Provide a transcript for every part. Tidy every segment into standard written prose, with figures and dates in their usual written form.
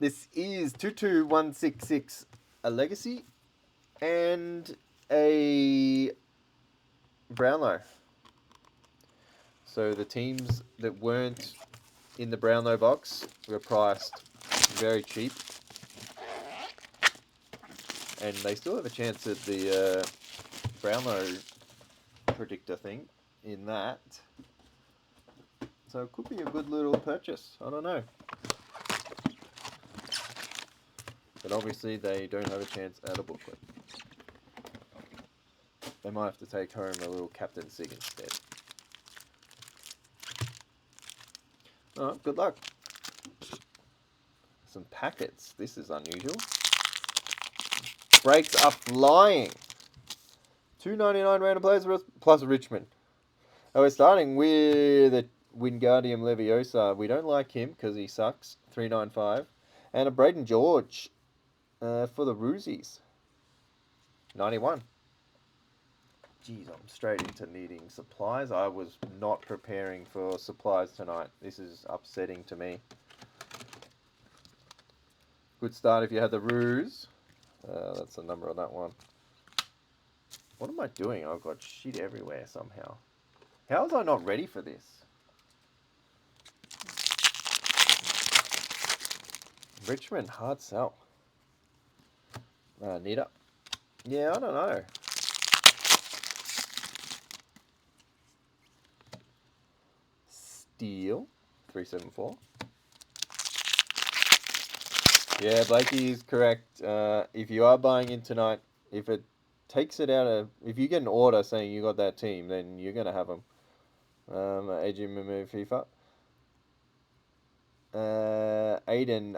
This is 22166, a Legacy, and a Brownlow. So the teams that weren't in the Brownlow box were priced very cheap. And they still have a chance at the Brownlow predictor thing in that. So it could be a good little purchase. I don't know. But obviously they don't have a chance at a booklet. They might have to take home a little Captain Sig instead. Alright, good luck. Some packets. This is unusual. Breaks are flying. $2.99 random players plus Richmond. We're starting with a Wingardium Leviosa. We don't like him because he sucks. $3.95. And a Braden George for the Roosies. $91. Jeez, I'm straight into needing supplies. I was not preparing for supplies tonight. This is upsetting to me. Good start if you had the Roos. That's the number on that one. What am I doing? I've got shit everywhere somehow. How was I not ready for this? Richmond, hard sell. Nita. Yeah, I don't know. Steel, 374. Yeah, Blakey is correct. If you are buying in tonight, if it takes it out of... If you get an order saying you got that team, then you're going to have them. Adrian Mamu FIFA. Aiden,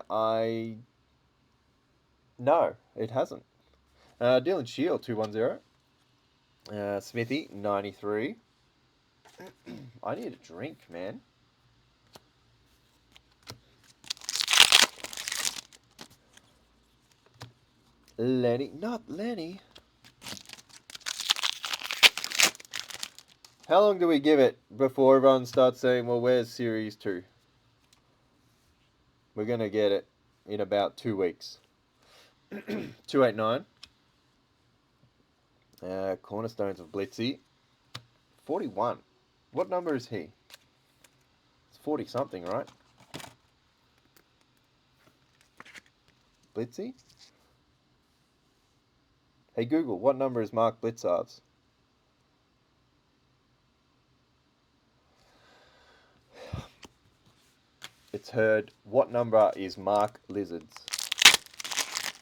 No, it hasn't. Dylan Shield, 210. Smithy, 93. I need a drink, man. Lenny, not Lenny. How long do we give it before everyone starts saying, well, where's Series 2? We're going to get it in about 2 weeks. 289. Cornerstones of Blitzy. 41. What number is he? It's 40 something, right? Blitzy? Hey Google, what number is Mark Blitzard's? It's heard, what number is Mark Lizard's?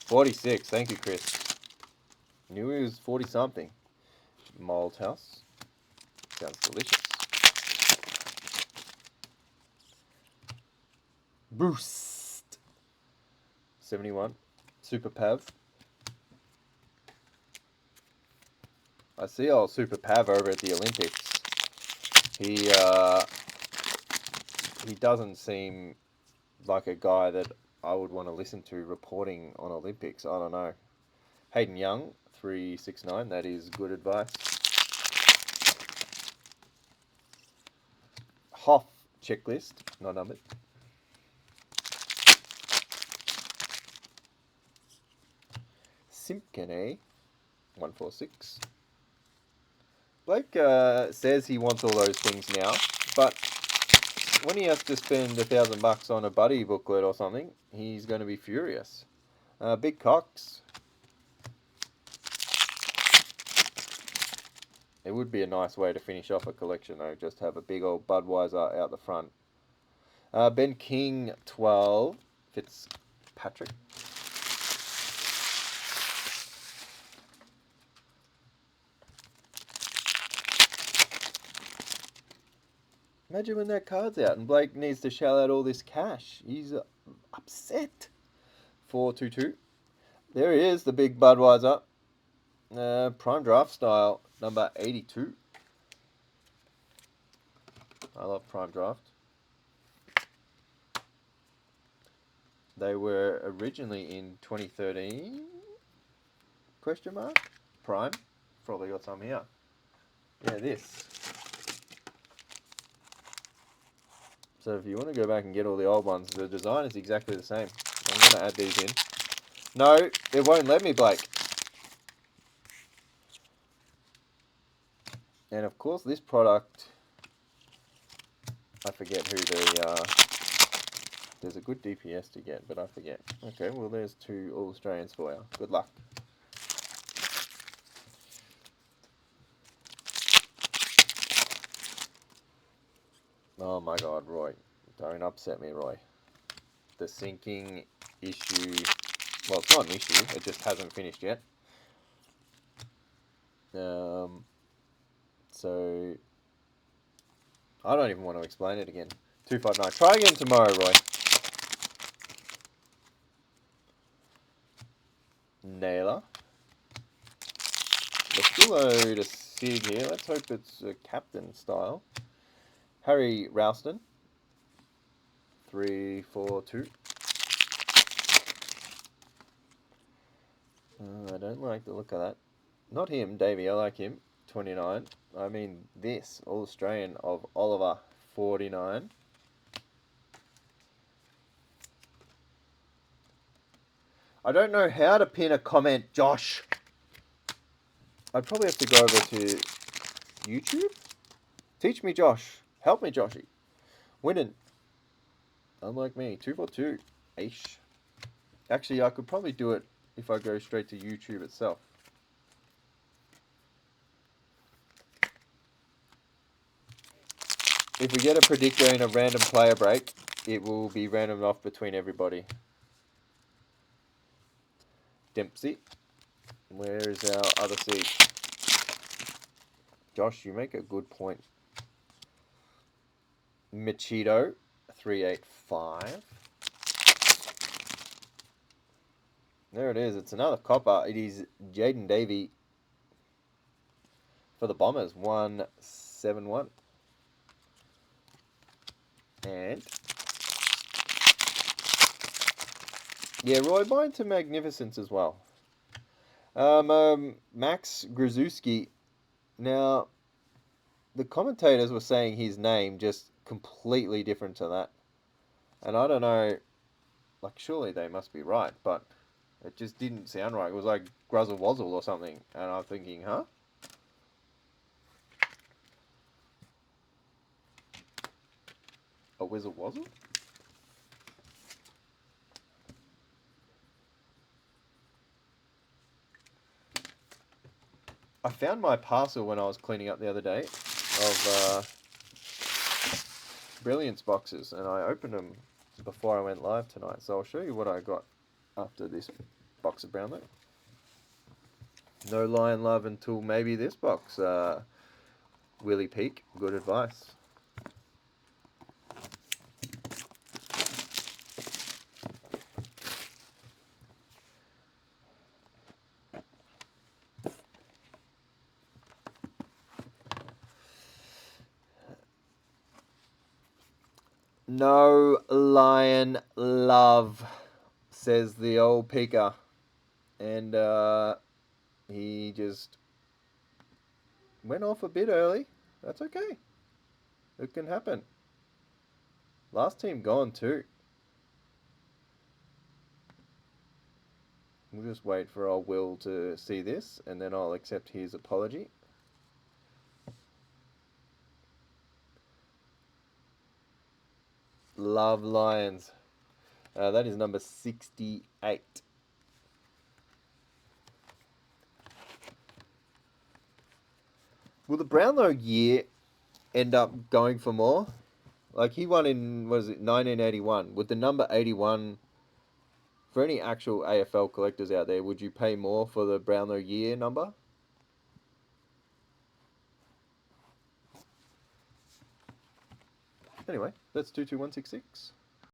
46, thank you Chris. Knew he was 40 something. Mold House. Sounds delicious. Boost. 71. Super Pav. I see old Super Pav over at the Olympics. He doesn't seem like a guy that I would want to listen to reporting on Olympics. I don't know. Hayden Young, 369. That is good advice. Hoff checklist, not numbered. Simpkine, 146. Blake says he wants all those things now, but when he has to spend $1,000 on a buddy booklet or something, he's going to be furious. Big Cox. It would be a nice way to finish off a collection though, just have a big old Budweiser out the front. Ben King, 12. Fitzpatrick. Imagine when that card's out and Blake needs to shell out all this cash. He's upset. 422. There he is, the big Budweiser. Prime Draft style, number 82. I love Prime Draft. They were originally in 2013? Question mark? Prime. Probably got some here. Yeah, this. So if you want to go back and get all the old ones, the design is exactly the same. I'm going to add these in. No, it won't let me, Blake. And of course, this product, I forget who there's a good DPS to get, but I forget. Okay, well, there's 2 All-Australians for you. Good luck. Oh my God, Roy. Don't upset me, Roy. The sinking issue, well, it's not an issue, it just hasn't finished yet. So, I don't even want to explain it again. 259. Try again tomorrow, Roy. Naylor. Let's still load a Sig here. Let's hope it's a captain style. Harry Ralston. 3, 4, 2. I don't like the look of that. Not him, Davey. I like him. 29. I mean this. All-Australian of Oliver. 49. I don't know how to pin a comment, Josh. I'd probably have to go over to YouTube. Teach me, Josh. Help me, Joshy. Winning. Unlike me. 242. Aish. Actually, I could probably do it if I go straight to YouTube itself. If we get a predictor in a random player break, it will be random off between everybody. Dempsey. Where is our other seed? Josh, you make a good point. Machito. 385. There it is. It's another copper. It is Jaden Davey for the Bombers. 171. And yeah, Roy, mine to Magnificence as well. Max Grzuski. Now, the commentators were saying his name just completely different to that. And I don't know, like, surely they must be right, but it just didn't sound right. It was like Gruzzle Wazzle or something. And I'm thinking, huh? A Whizzle Wazzle? I found my parcel when I was cleaning up the other day of Brilliance boxes, and I opened them before I went live tonight. So I'll show you what I got after this box of Brownlow. No Lion Love until maybe this box. Willie Peak, good advice. No Lion Love, says the old Peaker. And he just went off a bit early. That's okay. It can happen. Last team gone too. We'll just wait for old Will to see this, and then I'll accept his apology. Love Lions. That is number 68. Will the Brownlow year end up going for more? Like, he won in, what is it, 1981. Would the number 81, for any actual AFL collectors out there, would you pay more for the Brownlow year number? Anyway, that's 22166.